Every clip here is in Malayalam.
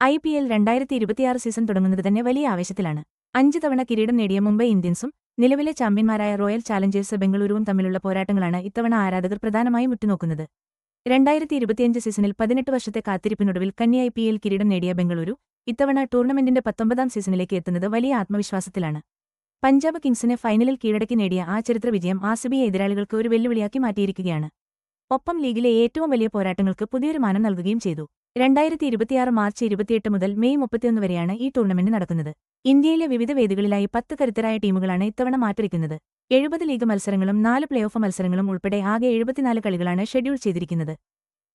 IPL 2026 സീസൺ തുടങ്ങുന്നത് തന്നെ വലിയ ആവേശത്തിലാണ്. 5 തവണ കിരീടം നേടിയ മുംബൈ ഇന്ത്യൻസും നിലവിലെ ചാമ്പ്യന്മാരായ റോയൽ ചാലഞ്ചേഴ്സ് ബംഗളൂരുവും തമ്മിലുള്ള പോരാട്ടങ്ങളാണ് ഇത്തവണ ആരാധകർ പ്രധാനമായും ഉറ്റുനോക്കുന്നത്. 2025 സീസണിൽ 18 വർഷത്തെ കാത്തിരിപ്പിനൊടുവിൽ കന്നി IPL കിരീടം നേടിയ ബംഗളൂരു ഇത്തവണ ടൂർണമെന്റിന്റെ 19ാം സീസണിലേക്ക് എത്തുന്നത് വലിയ ആത്മവിശ്വാസത്തിലാണ്. പഞ്ചാബ് കിങ്സിനെ ഫൈനലിൽ കീഴടക്കി നേടിയ ആ ചരിത്ര വിജയം RCB എതിരാളികൾക്ക് ഒരു വെല്ലുവിളിയാക്കി മാറ്റിയിരിക്കുകയാണ്. ഒപ്പം ലീഗിലെ ഏറ്റവും വലിയ പോരാട്ടങ്ങൾക്ക് പുതിയൊരു മാനം നൽകുകയും ചെയ്തു. 2026 മാർച്ച് 28 മുതൽ മെയ് 31 വരെയാണ് ഈ ടൂർണമെന്റ് നടക്കുന്നത്. ഇന്ത്യയിലെ വിവിധ വേദികളിലായി 10 കരുത്തരായ ടീമുകളാണ് ഇത്തവണ മാറ്റുരയ്ക്കുന്നത്. 70 ലീഗ് മത്സരങ്ങളും 4 പ്ലേ ഓഫ് മത്സരങ്ങളും ഉൾപ്പെടെ ആകെ 74 കളികളാണ് ഷെഡ്യൂൾ ചെയ്തിരിക്കുന്നത്.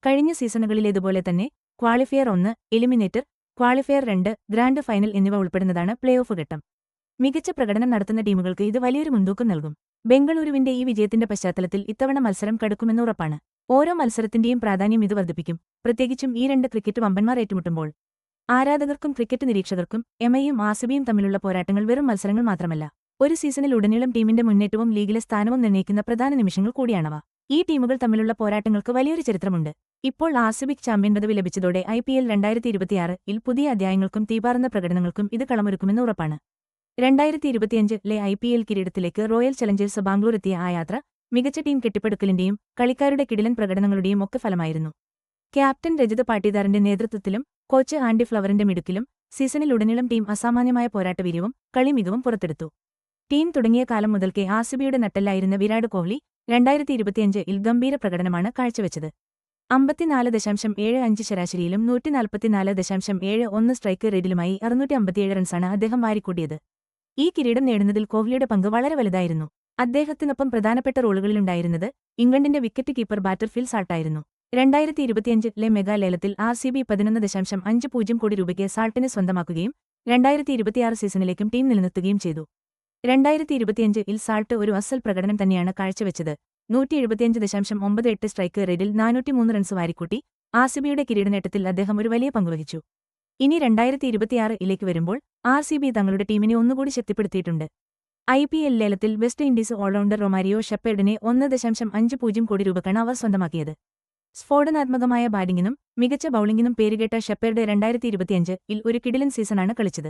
കഴിഞ്ഞ സീസണുകളിലേതുപോലെ തന്നെ qualifier 1, eliminator, qualifier 2, grand final എന്നിവ ഉൾപ്പെടുന്നതാണ് പ്ലേ ഓഫ് ഘട്ടം. മികച്ച പ്രകടനം നടത്തുന്ന ടീമുകൾക്ക് ഇത് വലിയൊരു മുൻതൂക്കം നൽകും. ബംഗളൂരുവിന്റെ ഈ വിജയത്തിന്റെ പശ്ചാത്തലത്തിൽ ഇത്തവണ മത്സരം കടുക്കുമെന്ന് ഉറപ്പാണ്. ഓരോ മത്സരത്തിന്റെയും പ്രാധാന്യം ഇത് വർദ്ധിപ്പിക്കും, പ്രത്യേകിച്ചും ഈ രണ്ട് ക്രിക്കറ്റ് വമ്പന്മാർ ഏറ്റുമുട്ടുമ്പോൾ. ആരാധകർക്കും ക്രിക്കറ്റ് നിരീക്ഷകർക്കും എംഐയും RCBയും തമ്മിലുള്ള പോരാട്ടങ്ങൾ വെറും മത്സരങ്ങൾ മാത്രമല്ല, ഒരു സീസണിൽ ഉടനീളം ടീമിന്റെ മുന്നേറ്റവും ലീഗിലെ സ്ഥാനവും നിർണ്ണയിക്കുന്ന പ്രധാന നിമിഷങ്ങൾ കൂടിയാണവ. ഈ ടീമുകൾ തമ്മിലുള്ള പോരാട്ടങ്ങൾക്ക് വലിയൊരു ചരിത്രമുണ്ട്. ഇപ്പോൾ RCBക്ക് ചാമ്പ്യൻ പദവി ലഭിച്ചതോടെ IPL 2026 പുതിയ അധ്യായങ്ങൾക്കും തീപാറുന്ന പ്രകടനങ്ങൾക്കും ഇത് കളമൊരുക്കുമെന്ന് ഉറപ്പാണ്. 2025 IPL കിരീടത്തിലേക്ക് റോയൽ ചലഞ്ചേഴ്സ് ബാംഗ്ലൂർ എത്തിയ ആ യാത്ര മികച്ച ടീം കെട്ടിപ്പടുക്കലിന്റെയും കളിക്കാരുടെ കിടിലൻ പ്രകടനങ്ങളുടെയും ഒക്കെ ഫലമായിരുന്നു. ക്യാപ്റ്റൻ രജത് പാട്ടീദാറിന്റെ നേതൃത്വത്തിലും കോച്ച് ആൻഡി ഫ്ലവറിന്റെ മിടുക്കിലും സീസണിലുടനീളം ടീം അസാമാന്യമായ പോരാട്ടവീര്യവും കളിമികവും പുറത്തെടുത്തു. ടീം തുടങ്ങിയ കാലം മുതൽക്കേ RCBയുടെ നട്ടെല്ലായിരുന്ന വിരാട് കോഹ്ലി 2025 ഗംഭീര പ്രകടനമാണ് കാഴ്ചവെച്ചത്. 54.75 ശരാശരിയിലും 144.71 സ്ട്രൈക്ക് റേറ്റിലുമായി 657 റൺസാണ് അദ്ദേഹം വാരിക്കൂട്ടിയത്. ഈ കിരീടം നേടുന്നതിൽ കോഹ്ലിയുടെ പങ്ക് വളരെ വലുതായിരുന്നു. അദ്ദേഹത്തിനൊപ്പം പ്രധാനപ്പെട്ട റോളുകളിലുണ്ടായിരുന്നത് ഇംഗ്ലണ്ടിന്റെ വിക്കറ്റ് കീപ്പർ ബാറ്റർ ഫിൽ സാൾട്ടായിരുന്നു. 2025 മെഗാ ലേലത്തിൽ RCB 11.50 കോടി രൂപയ്ക്ക് സാൾട്ടിനെ സ്വന്തമാക്കുകയും 2026 സീസണിലേക്കും ടീം നിലനിർത്തുകയും ചെയ്തു. 2025 സാൾട്ട് ഒരു അസൽ പ്രകടനം തന്നെയാണ് കാഴ്ചവെച്ചത്. 175.98 സ്ട്രൈക്ക് റേറ്റിൽ 403 റൺസ് വാരിക്കൂട്ടി RCBയുടെ കിരീടനേട്ടത്തിൽ അദ്ദേഹം ഒരു വലിയ പങ്കുവഹിച്ചു. ഇനി 2026 വരുമ്പോൾ RCB തങ്ങളുടെ ടീമിനെ ഒന്നുകൂടി ശക്തിപ്പെടുത്തിയിട്ടുണ്ട്. IPL ലേലത്തിൽ വെസ്റ്റ് ഇൻഡീസ് ഓൾറൗണ്ടർ റൊമാരിയോ ഷെപ്പേർഡിനെ 1.50 കോടി രൂപക്കാണ് അവർ സ്വന്തമാക്കിയത്. സ്ഫോടനാത്മകമായ ബാറ്റിംഗിനും മികച്ച ബൌളിംഗിനും പേരുകേട്ട ഷെപ്പേർഡ് 2025 ഒരു കിടിലൻ സീസണാണ് കളിച്ചത്.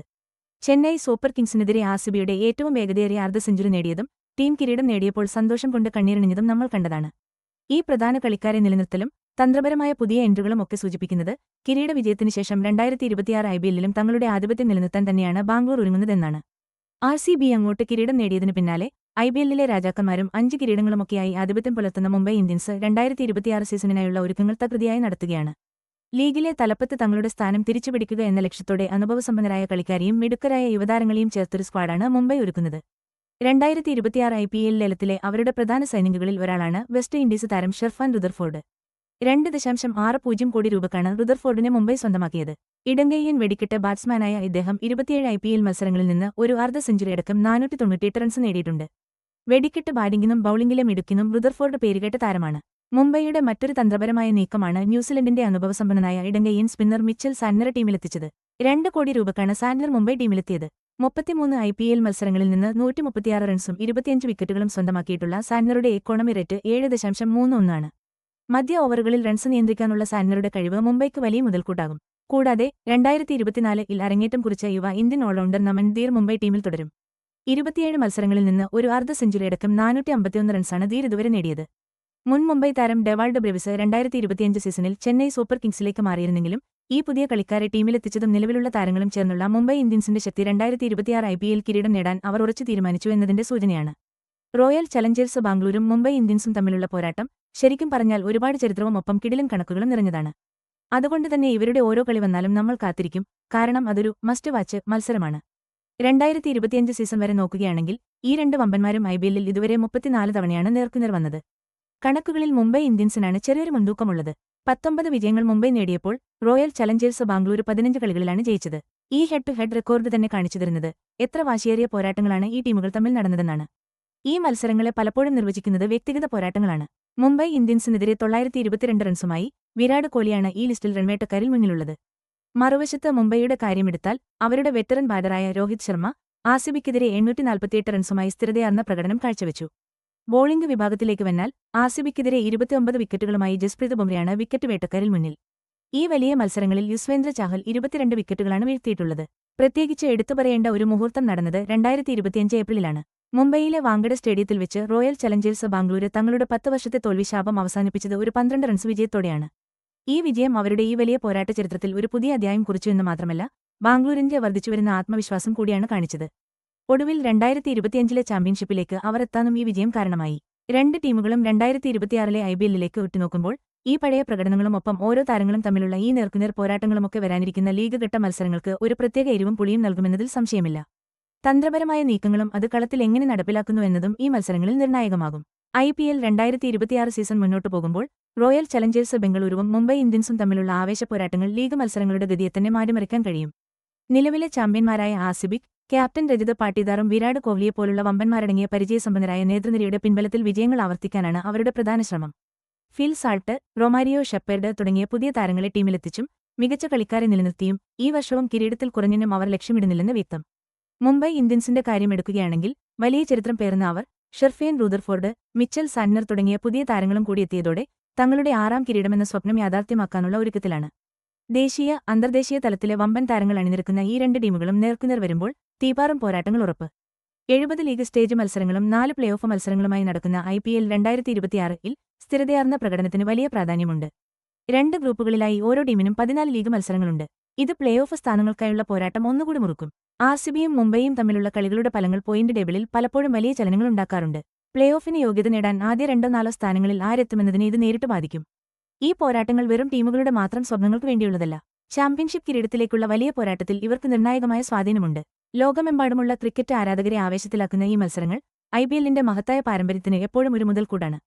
ചെന്നൈ സൂപ്പർ കിങ്സിനെതിരെ RCBയുടെ ഏറ്റവും വേഗതയേറിയ അർദ്ധ സെഞ്ചുറി നേടിയതും ടീം കിരീടം നേടിയപ്പോൾ സന്തോഷം കൊണ്ട് കണ്ണീരണിഞ്ഞതും നമ്മൾ കണ്ടതാണ്. ഈ പ്രധാന കളിക്കാരെ നിലനിർത്തലും തന്ത്രപരമായ പുതിയ എൻട്രികളും ഒക്കെ സൂചിപ്പിക്കുന്നത് കിരീട വിജയത്തിനു ശേഷം 2026 IPLലും തങ്ങളുടെ ആധിപത്യം നിലനിർത്താൻ തന്നെയാണ് ബാംഗ്ലൂർ ഒരുങ്ങുന്നതെന്നാണ്. RCB അങ്ങോട്ട് കിരീടം നേടിയതിനു പിന്നാലെ IPLലെ രാജാക്കന്മാരും 5 കിരീടങ്ങളുമൊക്കെയായി ആധിപത്യം പുലർത്തുന്ന മുംബൈ ഇന്ത്യൻസ് 2026 സീസണിനായുള്ള ഒരുക്കങ്ങൾ തകൃതിയായി നടത്തുകയാണ്. ലീഗിലെ തലപ്പത്ത് തങ്ങളുടെ സ്ഥാനം തിരിച്ചുപിടിക്കുക എന്ന ലക്ഷ്യത്തോടെ അനുഭവസമ്പന്നരായ കളിക്കാരെയും മിടുക്കരായ യുവതാരങ്ങളെയും ചേർത്തൊരു സ്ക്വാഡാണ് മുംബൈ ഒരുക്കുന്നത്. 2026 IPL ലേലത്തിലെ അവരുടെ പ്രധാന സൈനികകളിൽ ഒരാളാണ് വെസ്റ്റ് ഇൻഡീസ് താരം ഷെർഫാൻ റുദർഫോർഡ്. 2.60 കോടി രൂപക്കാണ് റുദർഫോർഡിനെ മുംബൈ സ്വന്തമാക്കിയത്. ഇടങ്കയ്യൻ വെടിക്കെട്ട് ബാറ്റ്സ്മാനായ ഇദ്ദേഹം 27 IPL മത്സരങ്ങളിൽ നിന്ന് ഒരു അർദ്ധ സെഞ്ചുറി അടക്കം 498 റൺസ് നേടിയിട്ടുണ്ട്. വെടിക്കെട്ട് ബാറ്റിംഗിനും ബൌളിംഗിലെ മിടുക്കിനും റുദർഫോർഡ് പേരുകേട്ട താരമാണ്. മുംബൈയുടെ മറ്റൊരു തന്ത്രപരമായ നീക്കമാണ് ന്യൂസിലൻഡിന്റെ അനുഭവസമ്പന്നനായ ഇടങ്കയ്യൻ സ്പിന്നർ മിച്ചൽ സാന്റ്നറെ ടീമിലെത്തിച്ചത്. 2 കോടി രൂപക്കാണ് സാന്റ്നർ മുംബൈ ടീമിലെത്തിയത്. 33 IPL മത്സരങ്ങളിൽ നിന്ന് 136 റൺസും 25 വിക്കറ്റുകളും സ്വന്തമാക്കിയിട്ടുള്ള സാന്റ്നറുടെ എക്കോണമി റേറ്റ് 7.31 ആണ്. മധ്യ ഓവറുകളിൽ റൺസ് നിയന്ത്രിക്കാനുള്ള സാന്റ്നറുടെ കഴിവ് മുംബൈക്ക് വലിയ മുതൽക്കൂട്ടാകും. കൂടാതെ 2024 അരങ്ങേറ്റം കുറിച്ച യുവ ഇന്ത്യൻ ഓൾറൗണ്ടർ നമൻ ധീർ മുംബൈ ടീമിൽ തുടരും. 27 മത്സരങ്ങളിൽ നിന്ന് ഒരു അർദ്ധ സെഞ്ചുറി അടക്കം 451 റൺസാണ് ധീർ ഇതുവരെ നേടിയത്. മുൻ മുംബൈ താരം ഡെവാൾഡ് ബ്രെവിസ് 2025 സീസണിൽ ചെന്നൈ സൂപ്പർ കിങ്സിലേക്ക് മാറിയിരുന്നെങ്കിലും ഈ പുതിയ കളിക്കാരെ ടീമിലെത്തിച്ചതും നിലവിലുള്ള താരങ്ങളും ചേർന്നുള്ള മുംബൈ ഇന്ത്യൻസിന്റെ ശക്തി 2026 IPL കിരീടം നേടാൻ അവർ ഉറച്ചു തീരുമാനിച്ചു എന്നതിന്റെ സൂചനയാണ്. റോയൽ ചലഞ്ചേഴ്സ് ബാംഗ്ലൂരും മുംബൈ ഇന്ത്യൻസും തമ്മിലുള്ള പോരാട്ടം ശരിക്കും പറഞ്ഞാൽ ഒരുപാട് ചരിത്രവും ഒപ്പം കിടിലൻ കണക്കുകളും നിറഞ്ഞതാണ്. അതുകൊണ്ടുതന്നെ ഇവരുടെ ഓരോ കളി വന്നാലും നമ്മൾ കാത്തിരിക്കും, കാരണം അതൊരു മസ്റ്റ് വാച്ച് മത്സരമാണ്. 2025 സീസൺ വരെ നോക്കുകയാണെങ്കിൽ ഈ രണ്ട് വമ്പന്മാരും IPLൽ ഇതുവരെ 34 തവണയാണ് നേർക്കുനേർ വന്നത്. കണക്കുകളിൽ മുംബൈ ഇന്ത്യൻസിനാണ് ചെറിയൊരു മുൻതൂക്കമുള്ളത്. 19 വിജയങ്ങൾ മുംബൈ നേടിയപ്പോൾ റോയൽ ചലഞ്ചേഴ്സ് ബാംഗ്ലൂർ 15 കളികളിലാണ് ജയിച്ചത്. ഈ ഹെഡ് ടു ഹെഡ് റെക്കോർഡ് തന്നെ കാണിച്ചു തരുന്നത് എത്ര വാശിയേറിയ പോരാട്ടങ്ങളാണ് ഈ ടീമുകൾ തമ്മിൽ നടന്നതെന്നാണ്. ഈ മത്സരങ്ങളെ പലപ്പോഴും നിർവചിക്കുന്നത് വ്യക്തിഗത പോരാട്ടങ്ങളാണ്. മുംബൈ ഇന്ത്യൻസിനെതിരെ 922 റൺസുമായി വിരാട് കോഹ്ലിയാണ് ഈ ലിസ്റ്റിൽ റൺവേട്ടക്കാരിൽ മുന്നിലുള്ളത്. മറുവശത്ത് മുംബൈയുടെ കാര്യമെടുത്താൽ അവരുടെ വെറ്ററൻ ബാറ്ററായ രോഹിത് ശർമ്മ RCBക്കെതിരെ 848 റൺസുമായി സ്ഥിരതയാർന്ന പ്രകടനം കാഴ്ചവെച്ചു. ബോളിംഗ് വിഭാഗത്തിലേക്ക് വന്നാൽ RCBക്കെതിരെ 29 വിക്കറ്റുകളുമായി ജസ്പ്രീത് ബുംറയാണ് വിക്കറ്റ് വേട്ടക്കാരിൽ മുന്നിൽ. ഈ വലിയ മത്സരങ്ങളിൽ യുസ്വേന്ദ്ര ചാഹൽ 22 വിക്കറ്റുകളാണ് വീഴ്ത്തിയിട്ടുള്ളത്. പ്രത്യേകിച്ച് എടുത്തുപറയേണ്ട ഒരു മുഹൂർത്തം നടന്നത് 2025 ഏപ്രിലിലാണ്. മുംബൈയിലെ വാങ്കഡെ സ്റ്റേഡിയത്തിൽ വെച്ച് റോയൽ ചലഞ്ചേഴ്സ് ബാംഗ്ലൂര് തങ്ങളുടെ 10 വർഷത്തെ തോൽവിശാപം അവസാനിപ്പിച്ചത് ഒരു 12 റൺസ് വിജയത്തോടെയാണ്. ഈ വിജയം അവരുടെ ഈ വലിയ പോരാട്ട ചരിത്രത്തിൽ ഒരു പുതിയ അധ്യായം കുറിച്ചു എന്ന് മാത്രമല്ല, ബാംഗ്ലൂരിന്റെ വർദ്ധിച്ചുവരുന്ന ആത്മവിശ്വാസം കൂടിയാണ് കാണിച്ചത്. ഒടുവിൽ 2025 ചാമ്പ്യൻഷിപ്പിലേക്ക് അവർ എത്താനും ഈ വിജയം കാരണമായി. രണ്ട് ടീമുകളും 2026 IPLിലേക്ക് ഉറ്റുനോക്കുമ്പോൾ ഈ പഴയ പ്രകടനങ്ങളും ഒപ്പം ഓരോ താരങ്ങളും തമ്മിലുള്ള ഈ നേർക്കുനേർ പോരാട്ടങ്ങളുമൊക്കെ വരാനിരിക്കുന്ന ലീഗ് ഘട്ട മത്സരങ്ങൾക്ക് ഒരു പ്രത്യേക എരിവും പുളിയും നൽകുമെന്നതിൽ സംശയമില്ല. തന്ത്രപരമായ നീക്കങ്ങളും അത് കളത്തിൽ എങ്ങനെ നടപ്പിലാക്കുന്നു എന്നതും ഈ മത്സരങ്ങളിൽ നിർണായകമാകും. IPL 2026 സീസൺ മുന്നോട്ടു പോകുമ്പോൾ റോയൽ ചലഞ്ചേഴ്സ് ബംഗളൂരുവും മുംബൈ ഇന്ത്യൻസും തമ്മിലുള്ള ആവേശപ്പോരാട്ടങ്ങൾ ലീഗ് മത്സരങ്ങളുടെ ഗതിയെത്തന്നെ മാറ്റിമറിക്കാൻ കഴിയും. നിലവിലെ ചാമ്പ്യന്മാരായ ആർസിബി, ക്യാപ്റ്റൻ രജത് പാട്ടീദാറും വിരാട് കോഹ്ലിയെപ്പോലുള്ള വമ്പന്മാരടങ്ങിയ പരിചയസമ്പന്നരായ നേതൃനിരയുടെ പിൻബലത്തിൽ വിജയങ്ങൾ ആവർത്തിക്കാനാണ് അവരുടെ പ്രധാന ശ്രമം. ഫിൽ സാൾട്ട്, റൊമാരിയോ ഷെപ്പേർഡ് തുടങ്ങിയ പുതിയ താരങ്ങളെ ടീമിലെത്തിച്ചും മികച്ച കളിക്കാരെ നിലനിർത്തിയും ഈ വർഷവും കിരീടത്തിൽ കുറഞ്ഞിനും അവർ ലക്ഷ്യമിടുന്നില്ലെന്ന് വ്യക്തം. മുംബൈ ഇന്ത്യൻസിന്റെ കാര്യമെടുക്കുകയാണെങ്കിൽ വലിയ ചരിത്രം പേറുന്ന അവർ ഷെർഫേൻ റൂദർഫോർഡ്, മിച്ചൽ സാന്റ്നർ തുടങ്ങിയ പുതിയ താരങ്ങളും കൂടിയെത്തിയതോടെ തങ്ങളുടെ 6ാം കിരീടമെന്ന സ്വപ്നം യാഥാർത്ഥ്യമാക്കാനുള്ള ഒരുക്കത്തിലാണ്. ദേശീയ, അന്തർദേശീയ തലത്തിലെ വമ്പൻ താരങ്ങൾ അണിനിരക്കുന്ന ഈ രണ്ട് ടീമുകളും നേർക്കുനേർ വരുമ്പോൾ തീപാറും പോരാട്ടങ്ങൾ ഉറപ്പ്. 70 ലീഗ് സ്റ്റേജ് മത്സരങ്ങളും 4 പ്ലേ ഓഫ് മത്സരങ്ങളുമായി നടക്കുന്ന IPL 2026-ൽ സ്ഥിരതയാർന്ന പ്രകടനത്തിന് വലിയ പ്രാധാന്യമുണ്ട്. 2 ഗ്രൂപ്പുകളിലായി ഓരോ ടീമിനും 14 ലീഗ് മത്സരങ്ങളുണ്ട്. ഇത് പ്ലേ ഓഫ് സ്ഥാനങ്ങൾക്കായുള്ള പോരാട്ടം ഒന്നുകൂടി മുറുക്കും. ആർസിബിയും മുംബൈയും തമ്മിലുള്ള കളികളുടെ ഫലങ്ങൾ പോയിന്റ് ടേബിളിൽ പലപ്പോഴും വലിയ ചലനങ്ങളുണ്ടാക്കാറുണ്ട്. പ്ലേ ഓഫിന് യോഗ്യത നേടാൻ ആദ്യ 2-4 സ്ഥാനങ്ങളിൽ ആരെത്തുമെന്നതിനെ ഇത് നേരിട്ട് ബാധിക്കും. ഈ പോരാട്ടങ്ങൾ വെറും ടീമുകളുടെ മാത്രം സ്വപ്നങ്ങൾക്ക് വേണ്ടിയുള്ളതല്ല. ചാമ്പ്യൻഷിപ്പ് കിരീടത്തിലേക്കുള്ള വലിയ പോരാട്ടത്തിൽ ഇവർക്ക് നിർണായകമായ സ്വാധീനമുണ്ട്. ലോകമെമ്പാടുമുള്ള ക്രിക്കറ്റ് ആരാധകരെ ആവേശത്തിലാക്കുന്ന ഈ മത്സരങ്ങൾ IPLന്റെ മഹത്തായ പാരമ്പര്യത്തിന് എപ്പോഴും ഒരു മുതൽക്കൂട്ടാണ്.